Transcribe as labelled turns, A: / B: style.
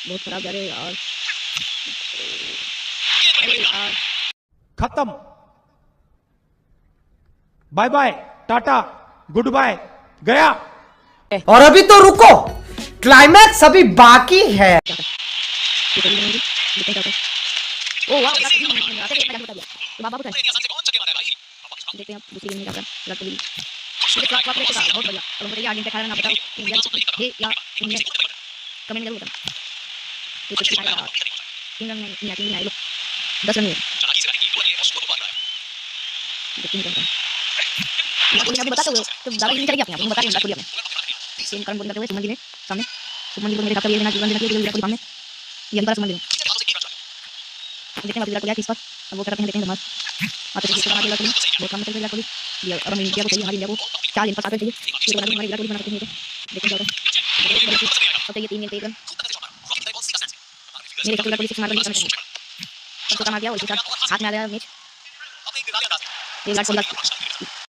A: बहुत खराब जा रहे हैं यार। अरे यार
B: खत्म। Bye bye, tata, goodbye, गया।
C: और अभी तो रुको, क्लाइमैक्स अभी बाकी है।
A: ये कभी नहीं देखते क्या होता है। ओ वाह आते हैं मजा बता दिया तो बाबा बताए देखते हैं दूसरी गेम में क्या होता है। लग भी मुझे क्लॉक क्लॉक देखा बहुत बढ़िया। अब मुझे आगे दिखा रहा ना बताओ इंडिया हे या इंडिया कमेंट जरूर करना। ये कुछ दिखाया यार 3 रन नहीं आए लोग 10 रन हुए देखते हैं क्या होता है। आपको अभी बताते हुए तो दादा नहीं चल गया आपने बता रहे हैं आपको सेम कर्म करते हुए सुमन जी ने सामने सुमन जी को मेरे साथ ये लेना जीवन देना चाहिए विराट कोहली सामने ये अंतर समझ लो। देखते हैं विराट कोहली किस पर अब वो करते हैं देखते हैं धमाल आते हैं इसके बाद विराट कोहली बहुत कम चल विराट कोहली ये और हम इंडिया को चाहिए हमारी इंडिया को 4 गेंद पर 7 चाहिए ये बना हमारे विराट कोहली बना सकते हैं तो देखते हैं क्या होता है। अब ये 3 गेंद पे 1 रन मेरे विराट कोहली 6 मार रन अब तो कम आ गया और इसके साथ हाथ में आ गया मैच ये विराट कोहली